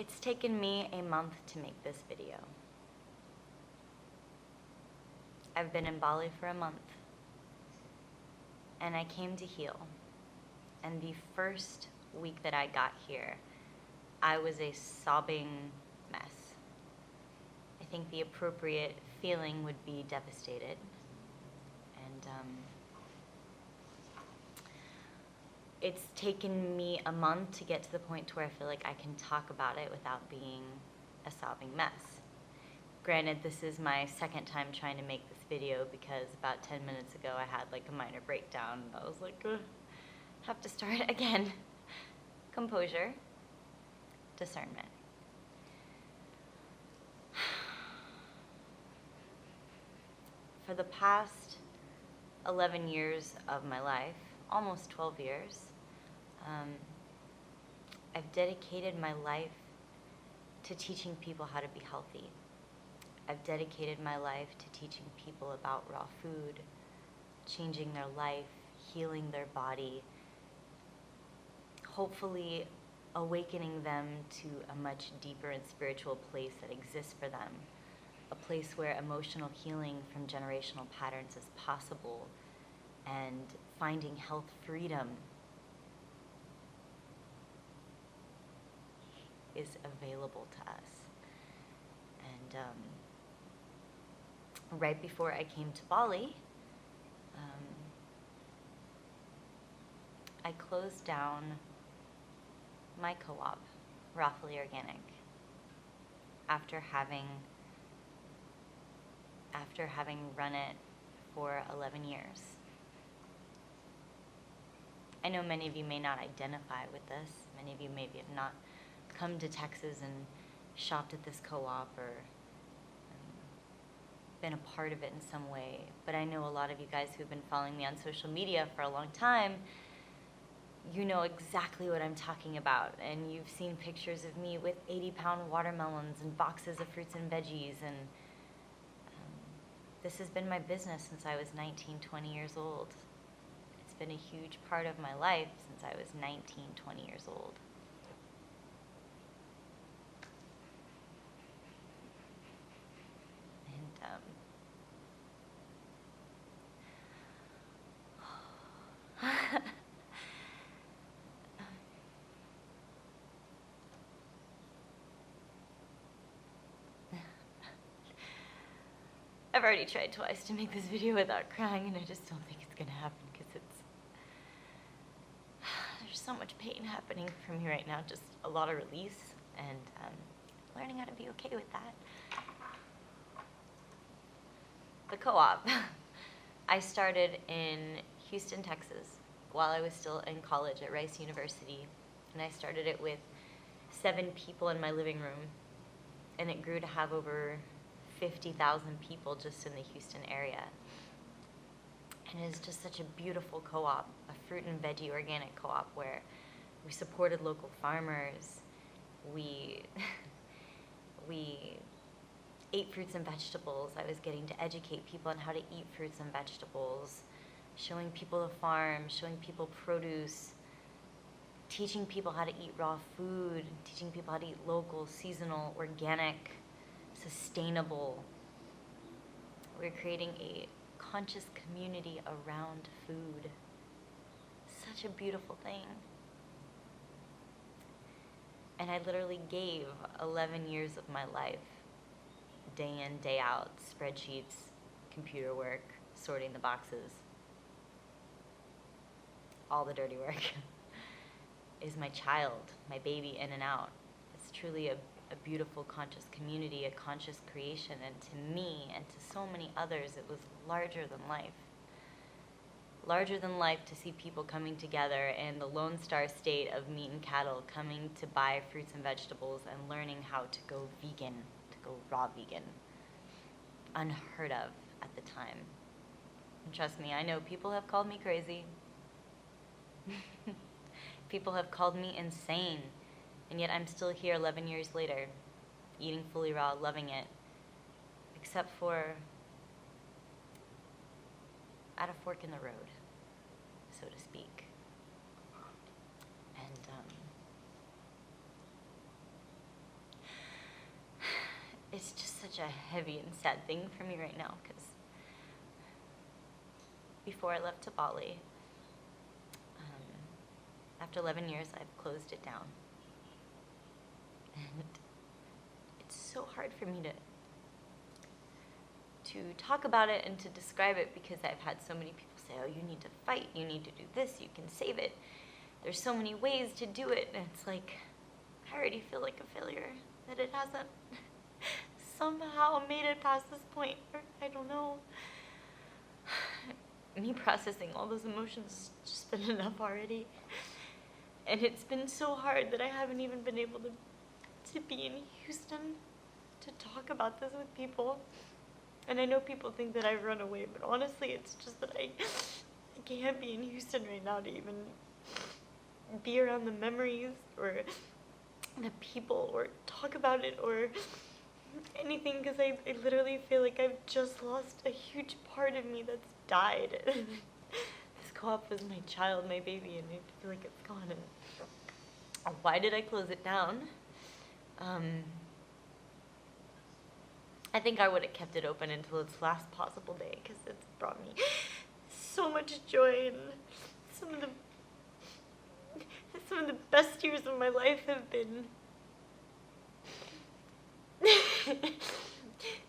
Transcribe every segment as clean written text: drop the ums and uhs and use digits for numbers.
It's taken me a month to make this video. I've been in Bali for a month, and I came to heal. And the first week that I got here, I was a sobbing mess. I think the appropriate feeling would be devastated. And it's taken me a month to get to the point to where I feel like I can talk about it without being a sobbing mess. Granted, this is my second time trying to make this video because about 10 minutes ago I had like a minor breakdown. I was like, have to start again. Composure, discernment. For the past 11 years of my life, almost 12 years, I've dedicated my life to teaching people how to be healthy. I've dedicated my life to teaching people about raw food, changing their life, healing their body, hopefully awakening them to a much deeper and spiritual place that exists for them, a place where emotional healing from generational patterns is possible, and finding health freedom is available to us. And right before I came to Bali, I closed down my co-op, Rawfully Organic, after having run it for 11 years. I know many of you may not identify with this. Many of you maybe have not come to Texas and shopped at this co-op or been a part of it in some way. But I know a lot of you guys who've been following me on social media for a long time, you know exactly what I'm talking about. And you've seen pictures of me with 80-pound watermelons and boxes of fruits and veggies. And this has been my business since I was 19, 20 years old. It's been a huge part of my life since I was 19, 20 years old. I've already tried twice to make this video without crying, and I just don't think it's gonna happen because there's so much pain happening from me right now, just a lot of release, and learning how to be okay with that. The co-op. I started in Houston, Texas, while I was still in college at Rice University, and I started it with 7 people in my living room, and it grew to have over 50,000 people just in the Houston area. And it is just such a beautiful co-op, a fruit and veggie organic co-op where we supported local farmers, we ate fruits and vegetables. I was getting to educate people on how to eat fruits and vegetables, showing people the farm, showing people produce, teaching people how to eat raw food, teaching people how to eat local, seasonal, organic, sustainable. We're creating a conscious community around food. Such a beautiful thing. And I literally gave 11 years of my life, day in, day out, spreadsheets, computer work, sorting the boxes. All the dirty work is my child, my baby in and out. It's truly a beautiful conscious community, a conscious creation, and to me and to so many others, it was larger than life. Larger than life to see people coming together in the Lone Star state of meat and cattle, coming to buy fruits and vegetables and learning how to go vegan, to go raw vegan. Unheard of at the time. And trust me, I know people have called me crazy. People have called me insane. And yet I'm still here 11 years later, eating fully raw, loving it, except for at a fork in the road, so to speak. And it's just such a heavy and sad thing for me right now, because before I left to Bali, after 11 years, I've closed it down. And it's so hard for me to talk about it and to describe it, because I've had so many people say, oh, you need to fight, you need to do this, you can save it. There's so many ways to do it. And it's like, I already feel like a failure that it hasn't somehow made it past this point. Or I don't know. Me processing all those emotions has just been enough already. And it's been so hard that I haven't even been able to be in Houston to talk about this with people. And I know people think that I've run away, but honestly, it's just that I can't be in Houston right now to even be around the memories or the people or talk about it or anything, because I literally feel like I've just lost a huge part of me that's died. This co-op was my child, my baby, and I feel like it's gone. And why did I close it down? I think I would have kept it open until its last possible day, because it's brought me so much joy, and some of the best years of my life have been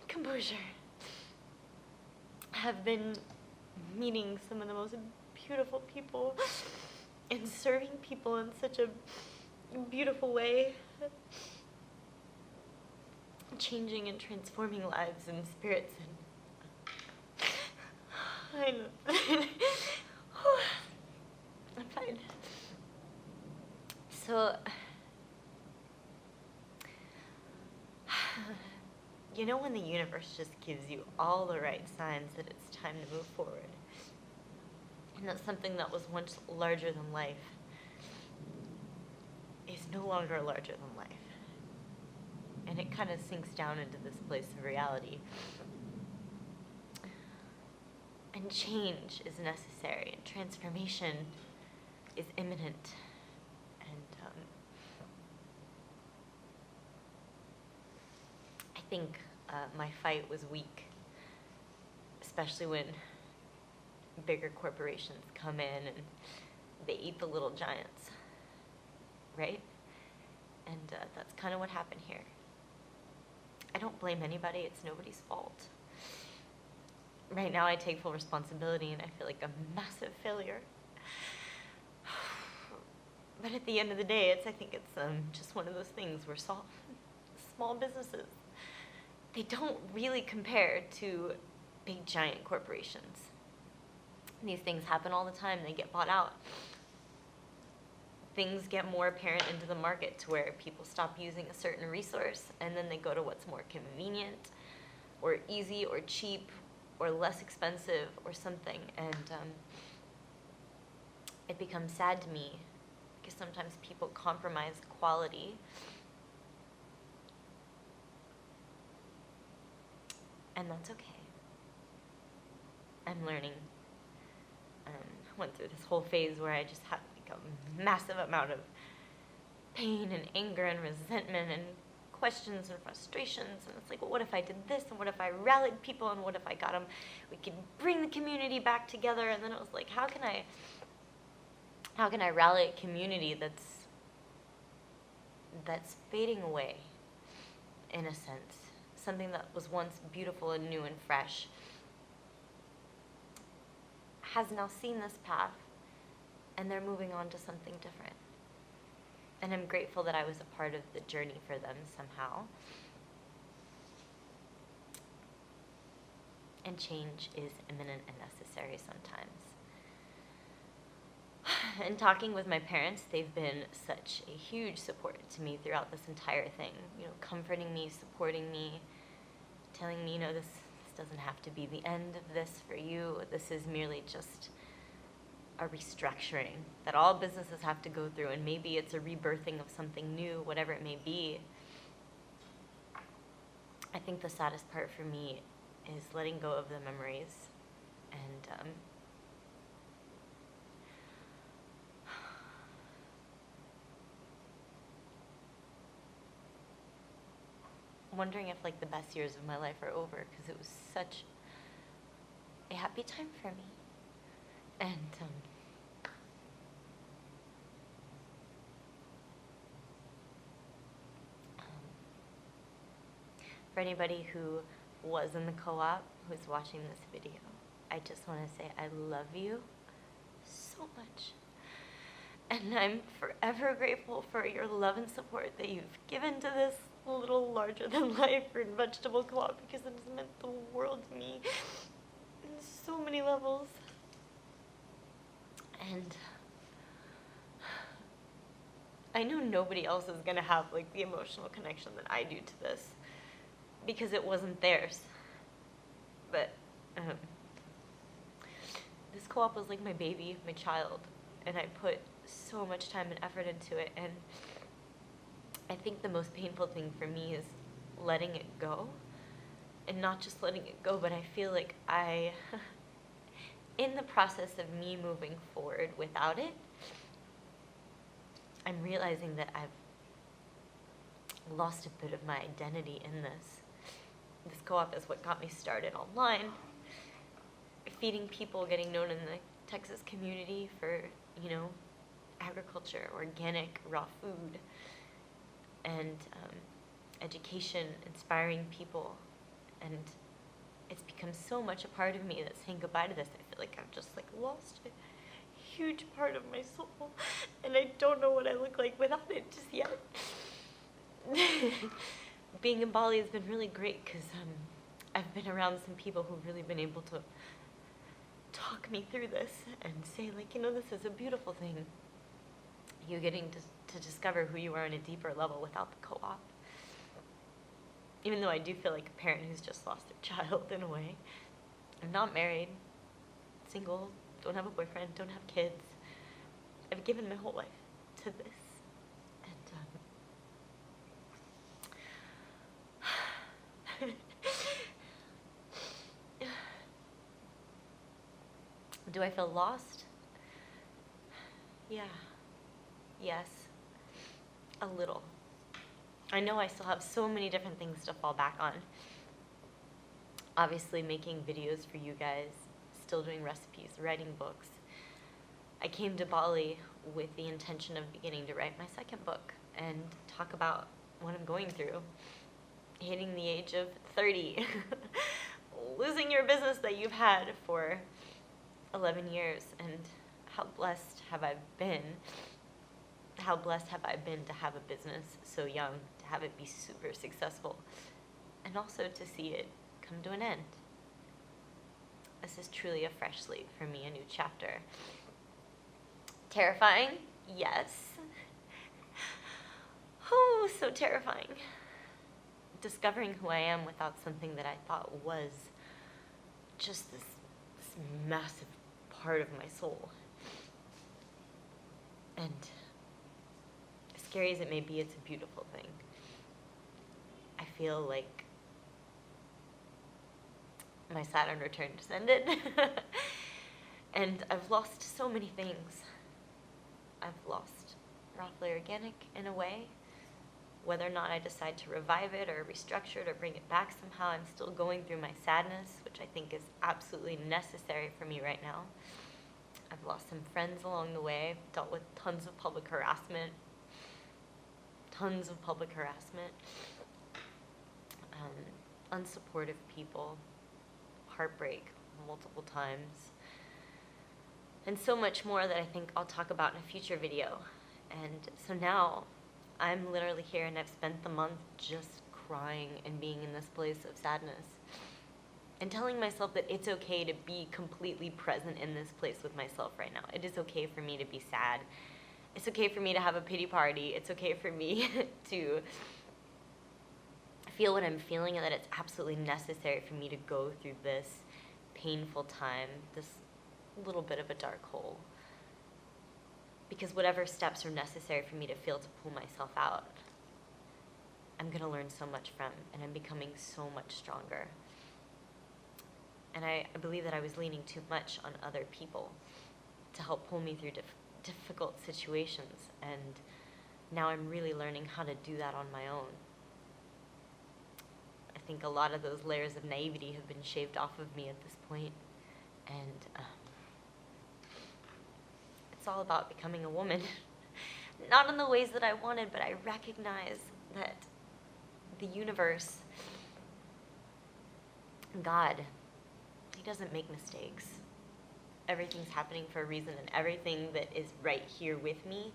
composure. Have been meeting some of the most beautiful people and serving people in such a beautiful way, changing and transforming lives and spirits. And I know. I'm fine. So, you know when the universe just gives you all the right signs that it's time to move forward? And that something that was once larger than life is no longer larger than life. And it kind of sinks down into this place of reality. And change is necessary, and transformation is imminent. And I think my fight was weak, especially when bigger corporations come in and they eat the little giants, right? And that's kind of what happened here. I don't blame anybody. It's nobody's fault. Right now I take full responsibility and I feel like a massive failure. But at the end of the day, I think it's just one of those things where small businesses, they don't really compare to big giant corporations. These things happen all the time. They get bought out. Things get more apparent into the market to where people stop using a certain resource and then they go to what's more convenient or easy or cheap or less expensive or something. And it becomes sad to me because sometimes people compromise quality. And that's okay. I'm learning. Went through this whole phase where I just had like a massive amount of pain and anger and resentment and questions and frustrations. And it's like, well, what if I did this? And what if I rallied people? And what if I got them? We could bring the community back together. And then it was like, how can I rally a community that's fading away, in a sense? Something that was once beautiful and new and fresh has now seen this path, and they're moving on to something different. And I'm grateful that I was a part of the journey for them somehow. And change is imminent and necessary sometimes. And talking with my parents, they've been such a huge support to me throughout this entire thing. You know, comforting me, supporting me, telling me, you know, this doesn't have to be the end of this for you. This is merely just a restructuring that all businesses have to go through, and maybe it's a rebirthing of something new, whatever it may be. I think the saddest part for me is letting go of the memories and wondering if like the best years of my life are over, because it was such a happy time for me. And for anybody who was in the co-op, who's watching this video, I just want to say I love you so much. And I'm forever grateful for your love and support that you've given to this little larger-than-life fruit and vegetable co-op, because it has meant the world to me in so many levels. And I know nobody else is going to have like the emotional connection that I do to this, because it wasn't theirs. But this co-op was like my baby, my child, and I put so much time and effort into it. And I think the most painful thing for me is letting it go. And not just letting it go, but I feel like in the process of me moving forward without it, I'm realizing that I've lost a bit of my identity in this. This co-op is what got me started online, feeding people, getting known in the Texas community for, agriculture, organic, raw food, and education, inspiring people. And it's become so much a part of me that saying goodbye to this, I feel like I've just lost a huge part of my soul, and I don't know what I look like without it just yet. Being in Bali has been really great, because I've been around some people who've really been able to talk me through this and say, this is a beautiful thing. You're getting to discover who you are on a deeper level without the co-op. Even though I do feel like a parent who's just lost their child in a way. I'm not married, single, don't have a boyfriend, don't have kids. I've given my whole life to this. Do I feel lost? Yeah. Yes. A little. I know I still have so many different things to fall back on. Obviously making videos for you guys, still doing recipes, writing books. I came to Bali with the intention of beginning to write my second book and talk about what I'm going through. Hitting the age of 30. Losing your business that you've had for 11 years, and how blessed have I been. How blessed have I been to have a business so young, to have it be super successful, and also to see it come to an end. This is truly a fresh slate for me, a new chapter. Terrifying? Yes. Oh, so terrifying. Discovering who I am without something that I thought was just this massive part of my soul. And as scary as it may be, it's a beautiful thing. I feel like my Saturn return descended. And I've lost so many things. I've lost Rawfully Organic in a way. Whether or not I decide to revive it or restructure it or bring it back somehow, I'm still going through my sadness, which I think is absolutely necessary for me right now. I've lost some friends along the way, dealt with tons of public harassment, unsupportive people, heartbreak multiple times, and so much more that I think I'll talk about in a future video. And so now I'm literally here, and I've spent the month just crying and being in this place of sadness and telling myself that it's okay to be completely present in this place with myself right now. It is okay for me to be sad. It's okay for me to have a pity party. It's okay for me to feel what I'm feeling, and that it's absolutely necessary for me to go through this painful time, this little bit of a dark hole. Because whatever steps are necessary for me to feel to pull myself out, I'm going to learn so much from, and I'm becoming so much stronger. And I believe that I was leaning too much on other people to help pull me through difficult situations, and now I'm really learning how to do that on my own. think a lot of those layers of naivety have been shaved off of me at this point. And it's all about becoming a woman. Not in the ways that I wanted, but I recognize that the universe, God, He doesn't make mistakes. Everything's happening for a reason, and everything that is right here with me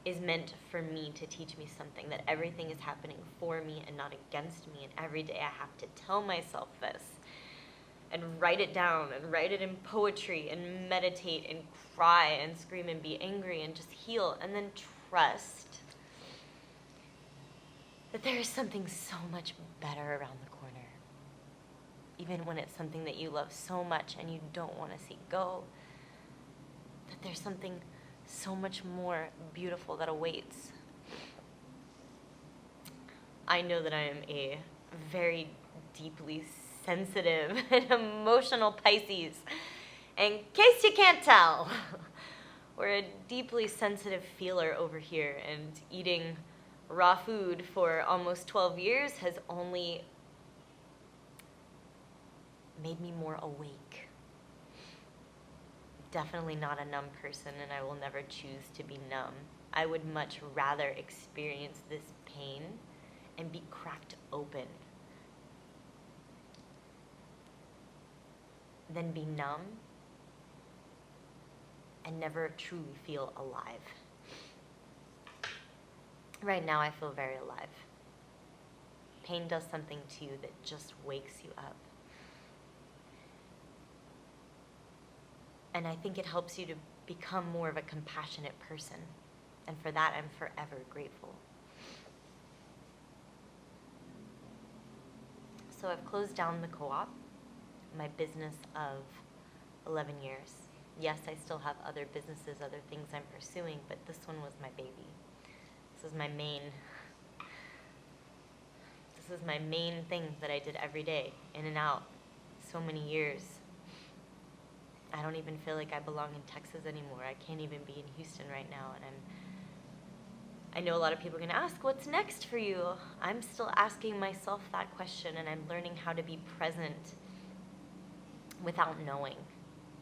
is meant for me to teach me something, that everything is happening for me and not against me, and every day I have to tell myself this and write it down and write it in poetry and meditate and cry and scream and be angry and just heal, and then trust that there is something so much better around the corner. Even when it's something that you love so much and you don't want to see go, that there's something so much more beautiful that awaits. I know that I am a very deeply sensitive and emotional Pisces. In case you can't tell, we're a deeply sensitive feeler over here, and eating raw food for almost 12 years has only made me more awake. Definitely not a numb person, and I will never choose to be numb. I would much rather experience this pain and be cracked open than be numb and never truly feel alive. Right now I feel very alive. Pain does something to you that just wakes you up. And I think it helps you to become more of a compassionate person. And for that, I'm forever grateful. So I've closed down the co-op, my business of 11 years. Yes, I still have other businesses, other things I'm pursuing, but this one was my baby. This is my main thing that I did every day, in and out, so many years. I don't even feel like I belong in Texas anymore. I can't even be in Houston right now, and I know a lot of people are going to ask, what's next for you? I'm still asking myself that question, and I'm learning how to be present without knowing,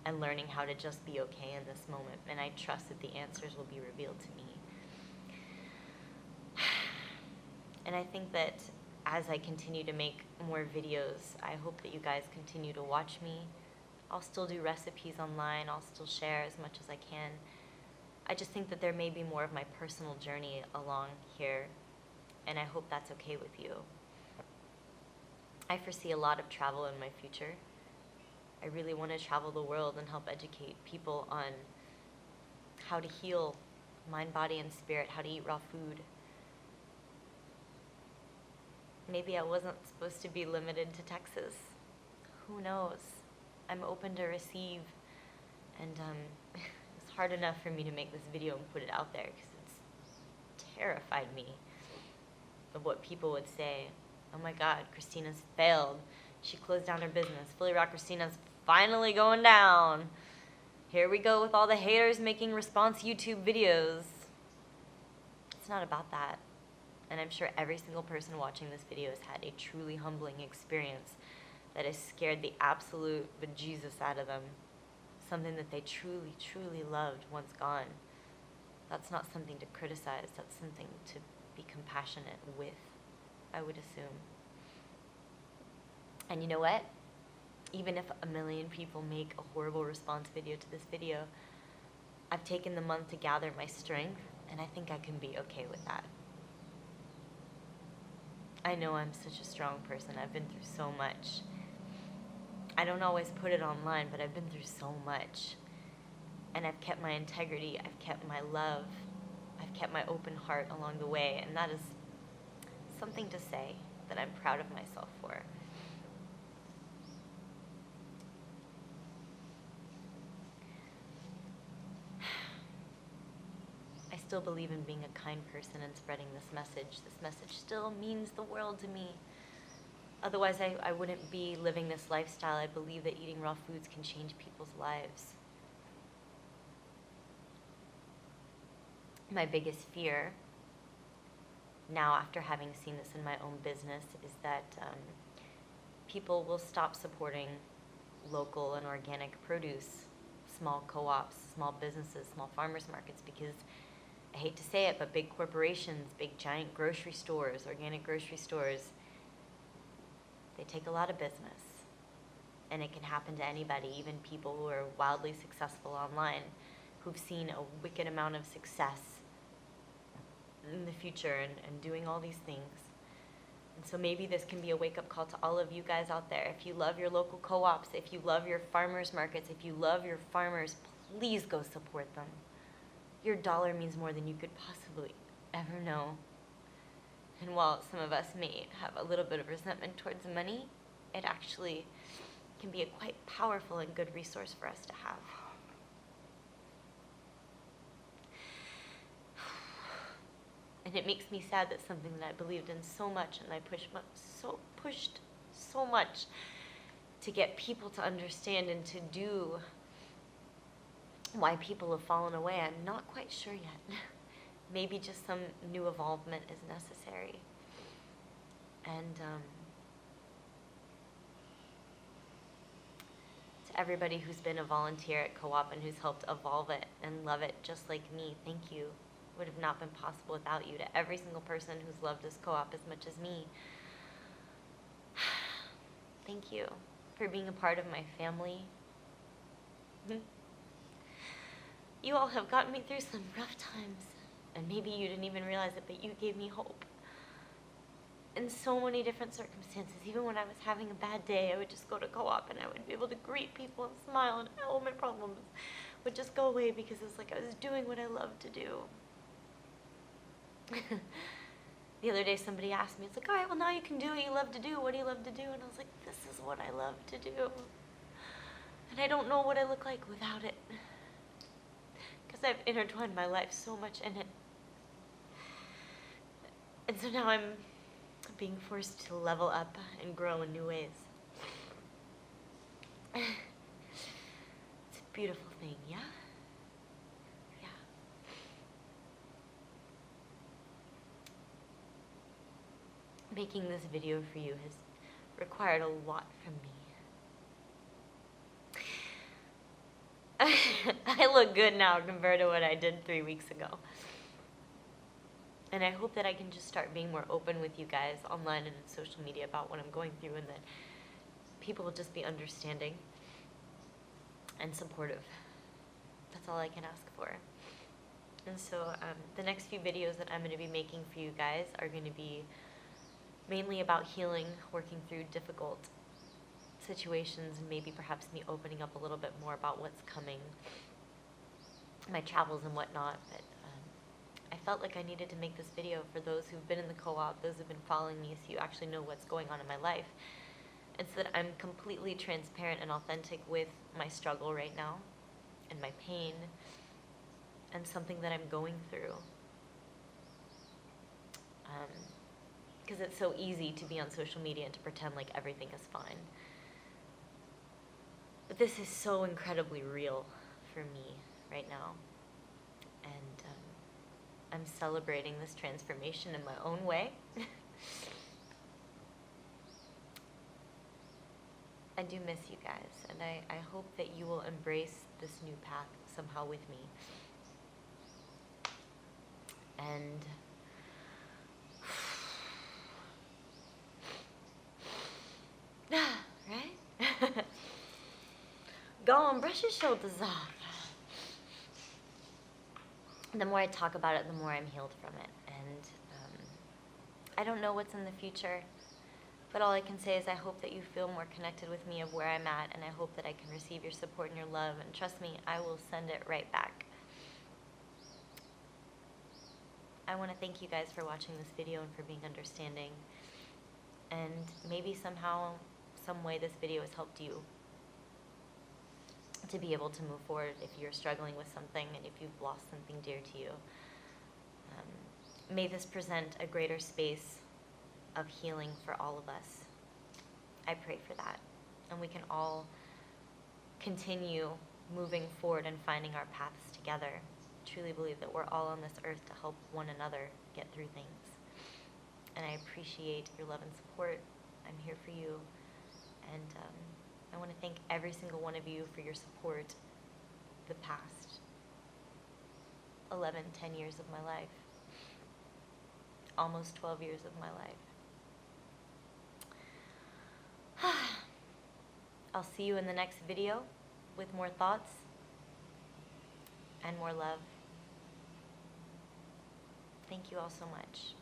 and learning how to just be okay in this moment, and I trust that the answers will be revealed to me. And I think that as I continue to make more videos, I hope that you guys continue to watch me. I'll still do recipes online. I'll still share as much as I can. I just think that there may be more of my personal journey along here, and I hope that's okay with you. I foresee a lot of travel in my future. I really want to travel the world and help educate people on how to heal mind, body, and spirit, how to eat raw food. Maybe I wasn't supposed to be limited to Texas. Who knows? I'm open to receive, and it's hard enough for me to make this video and put it out there because it's terrified me of what people would say. Oh my God, Kristina's failed. She closed down her business. FullyRawKristina's finally going down. Here we go with all the haters making response YouTube videos. It's not about that. And I'm sure every single person watching this video has had a truly humbling experience that has scared the absolute bejesus out of them. Something that they truly, truly loved once gone. That's not something to criticize. That's something to be compassionate with, I would assume. And you know what? Even if 1 million people make a horrible response video to this video, I've taken the month to gather my strength, and I think I can be okay with that. I know I'm such a strong person. I've been through so much. I don't always put it online, but I've been through so much. And I've kept my integrity, I've kept my love, I've kept my open heart along the way, and that is something to say that I'm proud of myself for. I still believe in being a kind person and spreading this message. This message still means the world to me. Otherwise, I wouldn't be living this lifestyle. I believe that eating raw foods can change people's lives. My biggest fear, now after having seen this in my own business, is that people will stop supporting local and organic produce, small co-ops, small businesses, small farmers markets, because I hate to say it, but big corporations, big giant grocery stores, organic grocery stores, they take a lot of business. And it can happen to anybody, even people who are wildly successful online, who've seen a wicked amount of success in the future and doing all these things. And so maybe this can be a wake-up call to all of you guys out there. If you love your local co-ops, if you love your farmers markets, if you love your farmers, please go support them. Your dollar means more than you could possibly ever know. And while some of us may have a little bit of resentment towards money, it actually can be a quite powerful and good resource for us to have. And it makes me sad that something that I believed in so much and I pushed so much to get people to understand and to do, why people have fallen away, I'm not quite sure yet. Maybe just some new evolvement is necessary. And to everybody who's been a volunteer at Co-op and who's helped evolve it and love it just like me, thank you. Would have not been possible without you. To every single person who's loved this co-op as much as me, thank you for being a part of my family. You all have gotten me through some rough times, and maybe you didn't even realize it, but you gave me hope in so many different circumstances. Even when I was having a bad day, I would just go to Co-op and I would be able to greet people and smile, and all my problems would just go away because it was like I was doing what I loved to do. The other day somebody asked me, it's like, all right, well now you can do what you love to do. What do you love to do? And I was like, this is what I love to do. And I don't know what I look like without it. Because I've intertwined my life so much in it. And so now I'm being forced to level up and grow in new ways. It's a beautiful thing, yeah? Making this video for you has required a lot from me. I look good now compared to what I did 3 weeks ago. And I hope that I can just start being more open with you guys online and in social media about what I'm going through, and that people will just be understanding and supportive. That's all I can ask for. And so the next few videos that I'm going to be making for you guys are going to be mainly about healing, working through difficult situations, and maybe perhaps me opening up a little bit more about what's coming, my travels and whatnot. But I felt like I needed to make this video for those who've been in the co-op, those who've been following me, so you actually know what's going on in my life, and so that I'm completely transparent and authentic with my struggle right now and my pain and something that I'm going through. Because it's so easy to be on social media and to pretend like everything is fine. But this is so incredibly real for me right now. And I'm celebrating this transformation in my own way. I do miss you guys, and I hope that you will embrace this new path somehow with me. And right? Go on, brush your shoulders off. The more I talk about it, the more I'm healed from it. And I don't know what's in the future, but all I can say is I hope that you feel more connected with me of where I'm at, and I hope that I can receive your support and your love, and trust me, I will send it right back. I want to thank you guys for watching this video and for being understanding, and maybe somehow, some way this video has helped you to be able to move forward if you're struggling with something and if you've lost something dear to you. May this present a greater space of healing for all of us. I pray for that. And we can all continue moving forward and finding our paths together. I truly believe that we're all on this earth to help one another get through things. And I appreciate your love and support. I'm here for you. And I want to thank every single one of you for your support the past 11, 10 years of my life. Almost 12 years of my life. I'll see you in the next video with more thoughts and more love. Thank you all so much.